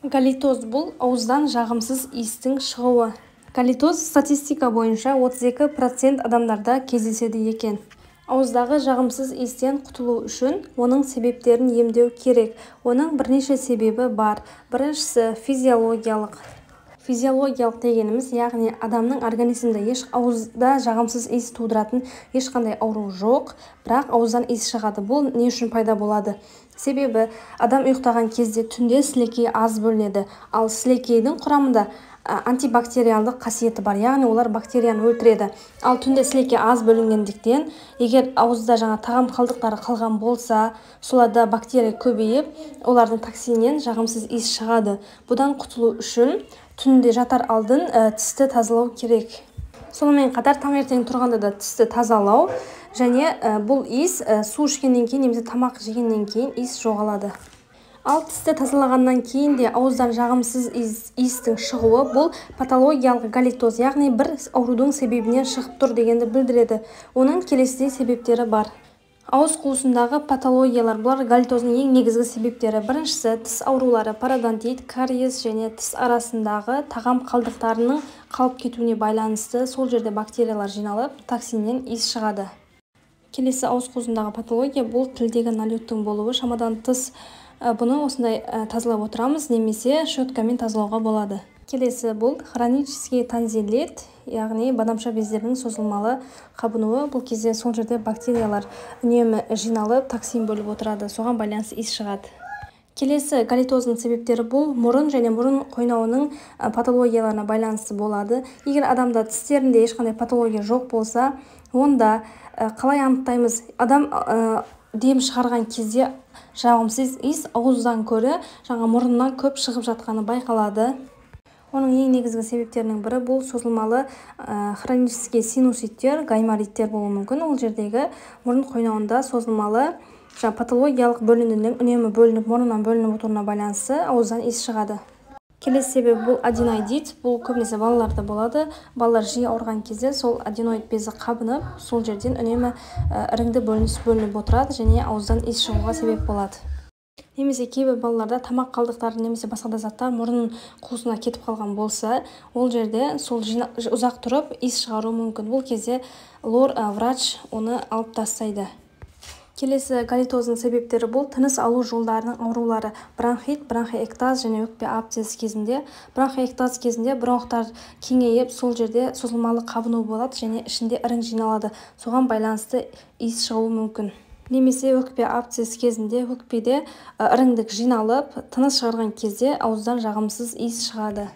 Галитоз бұл ауыздан жағымсыз иістің шығуы. Галитоз статистика бойынша 32% адамдарда кездеседі екен. Ауыздағы жағымсыз иістен құтылу үшін оның себептерін емдеу керек. Оның бірнеше себебі бар. Біріншісі физиологиялық. Физиологиялық дегеніміз, яғни адамның организмінде ауызда жағымсыз иіс тудыратын ешқандай ауру жоқ, бірақ ауыздан иіс шығады. Бұл не үшін пайда болады? Себебі адам ұйықтаған кезде түнде сілекей аз бөлінеді, ал сілекейдің құрамында антибактериалдық қасиеті бар, яғни олар бактерияны өлтіреді. Ал түнде сілекей аз бөлінгендіктен, егер ауызда тағам қалдықтары қалған болса, соларда бактерия көбейіп, олардың токсиннен жағымсыз иіс шығады. Бұдан құтылу үшін түнде жатар алдын тісті тазалау керек. Сонымен қатар таңертең тұрғанда да тісті тазалау, және бұл иіс су ішкеннен кейін немесе тамақ жегеннен кейін иіс жоғалады. Ал тісті тазалағаннан кейін де ауыздан жағымсыз иістің шығуы бұл патологиялық галитоз, яғни бір аурудың себебінен шығып тұр дегенді білдіреді. Оның келесідей себептері бар. Ауыз қуысындағы патологиялар, бұлар галитоздың ең негізгі себептері. Біріншісі тіс аурулары, пародонтит, кариес және тіс арасындағы тағам қалдықтарының қалып кетуіне байланысты сол жерде бактериялар жиналып, токсиннен иіс шығады. Келесі ауыз қуысындағы патология бұл тілдегі налеттің болуы. Шамадан тыс бұны осындай тазалап отырамыз, немесе щеткамен тазалауға болады. Келесі бұл хронический танзилит, яғни бадамша бездерінің созылмалы қабынуы. Бұл кезде сол жерде бактериялар үнемі жиналып, токсин бөліп отырады, соған байланысты иіс шығады. Келесі галитоздың себептері бұл мұрын және мұрын қойнауының патологияларына байланысты болады. Егер адамда тістерінде ешқандай патология жоқ болса, онда қалай анықтаймыз? Адам дем шығарған кезде жағымсыз иіс ауыздан көрі мұрыннан көп шығып жатқаны байқалады. Оның ең негізгі себептерінің бірі бұл созылмалы хронический синуситтер, гаймориттер болуы мүмкін. Ол жердегі мұрын қойнауында созылмалы патологиялық бөлінудің үнемі бөлініп, мұрыннан бөлініп отыруына байланысты ауыздан иіс шығады. Келесі себеп бұл аденоидит. Бұл көбінесе балаларда болады. Балалар жиі ауырған кезде сол аденоид безі қабынып, сол жерден үнемі іріңді бөлініп отырады және ауыздан иіс шығуға себеп болады. Немесе кейбір балаларда тамақ қалдықтары немесе басқа да заттар мұрын қуысына кетіп қалған болса, ол жерде сол ұзақ тұрып иіс шығаруы мүмкін. Бұл кезде лор врач оны алып тастайды. Келесі галитоздың себептері бұл тыныс алу жолдарының аурулары, бронхит, бронхоэктаз және өкпе абсцесс кезінде. Бронхоэктаз кезінде бронхтар кеңейіп, сол жерде созылмалы қабыну болады және ішінде ірің жиналады. Соған байланысты иіс шығуы мүмкін. Немесе өкпе абсцесс кезінде өкпеде іріңдік жиналып, тыныс шығарған кезде ауыздан жағымсыз иіс шығады.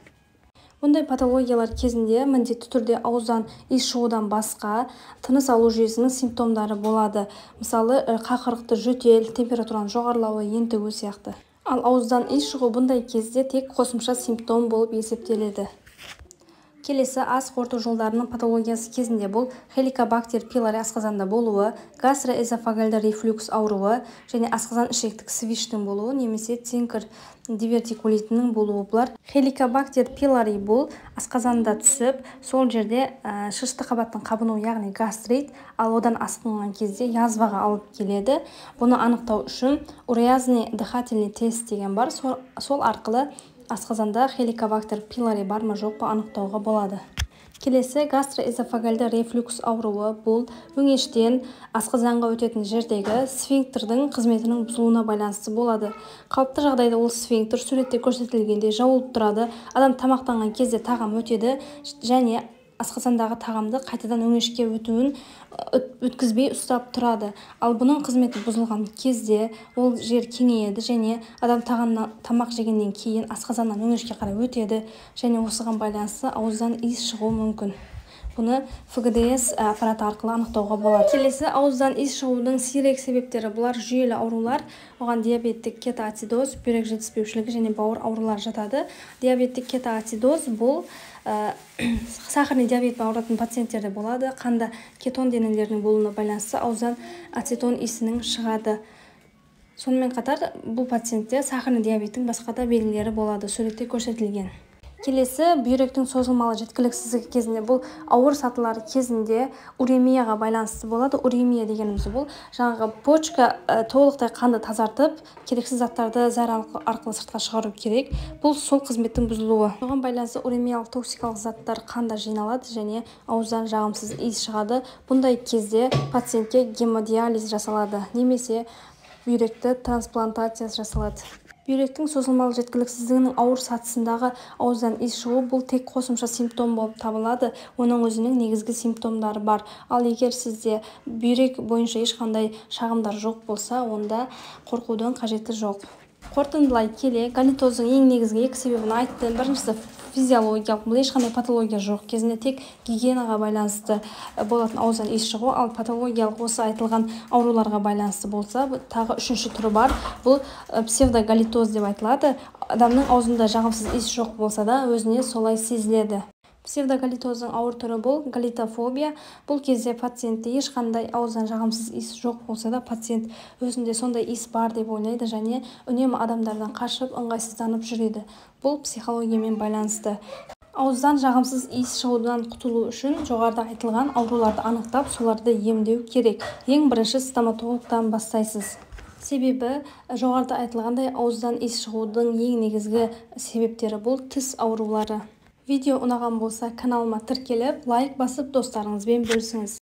Бұндай патологиялар кезінде міндетті түрде ауыздан иіс шығудан басқа тыныс алу жүйесінің симптомдары болады. Мысалы, қақырықты жөтел, температураның жоғарылауы, ентігу сияқты. Ал ауыздан иіс шығу бұндай кезде тек қосымша симптом болып есептеледі. Келесі ас қорыту жолдарының патологиясы кезінде бұл хеликобактер пилори асқазанда болуы, гастроэзофагальды рефлюкс ауруы және асқазан ішектік свиштің болуы, немесе цинкер дивертикулитінің болуы. Бұлар хеликобактер пилори бұл асқазанда түсіп, сол жерде шышты қабаттың қабыну, яғни гастрит, ал одан асқынған кезде язваға алып келеді. Бұны анықтау үшін уреазный дыхательный тест деген бар, сол арқылы асқазанда хеликобактер пилори бар ма жоқ па анықтауға болады. Келесі гастроэзофагальды рефлюкс ауруы бұл өңештен асқазанға өтетін жердегі сфинктердің қызметінің бұзылуына байланысты болады. Қалыпты жағдайда ол сфинктер суретте көрсетілгендей жауылып тұрады. Адам тамақтанған кезде тағам өтеді және асқазандағы тағамды қайтадан өңешке өткізбей ұстап тұрады. Ал бұның қызметі бұзылған кезде ол жер кеңейеді және адам тамақ жегеннен кейін асқазаннан өңешке қарай өтеді және осыған байланысты ауыздан иіс шығуы мүмкін. Бұны ФГДС аппараты арқылы анықтауға болады. Келесі ауыздан иіс шығудың сирек себептері. Бұлар жүйелі аурулар, оған диабеттік кетоацидоз, бүйрек жетіспеушілігі және бауыр аурулары жатады. Диабеттік кетоацидоз бұл сахарный диабетпен ауыратын пациенттерде болады. Қанда кетон денелерінің болуына байланысты ауыздан ацетон иісінің шығады. Сонымен қатар бұл пациентте сахарный диабеттің басқа да белгілері болады, суретте көрсетілген. Келесі бүйректің созылмалы жеткіліксіздігі кезінде, бұл ауыр сатылар кезінде уремияға байланысты болады. Уремия дегеніміз бұл жаңағы почка толықтай қанды тазартып, керексіз заттарды зәр арқылы сыртқа шығару керек. Бұл сол қызметтің бұзылуы. Соған байланысты уремиялық токсикалық заттар қанда жиналады және ауыздан жағымсыз иіс шығады. Бұндай кезде пациентке гемодиализ жасалады, немесе бүйректі трансплантациясы жасалады. Бүйректің созылмалы жеткіліксіздігінің ауыр сатысындағы ауыздан иіс шығу бұл тек қосымша симптом болып табылады. Оның өзінің негізгі симптомдары бар. Ал егер сізде бүйрек бойынша ешқандай шағымдар жоқ болса, онда қорқудың қажеті жоқ. Қорытындылай келе, галитоздың ең негізгі екі себебін айттым. Біріншісі физиологиялық, бұл ешқандай патология жоқ, кезінде тек гигиенаға байланысты болатын ауыздан иіс шығу. Ал патологиялық осы айтылған ауруларға байланысты болса, тағы үшінші түрі бар. Бұл псевдогалитоз деп айтылады. Адамның аузында жағымсыз иіс жоқ болса да, өзіне солай сезіледі. Псевдогалитоздың ауыр түрі бұл галитофобия. Бұл кезде пациентте ешқандай ауыздан жағымсыз иіс жоқ болса да, пациент өзінде сондай иіс бар деп ойлайды және үнемі адамдардан қашып, ыңғайсызданып жүреді. Бұл психологиямен байланысты. Ауыздан жағымсыз иіс шығудан құтылу үшін жоғарыда айтылған ауруларды анықтап, соларды емдеу керек. Ең бірінші стоматологтан бастайсыз. Себебі жоғарыда айтылғандай ауыздан иіс шығудың ең негізгі себептері бұл тіс аурулары. Видео ұнаған болса, каналыма тіркеліп, лайк басып, достарыңызбен бөлісіңіз.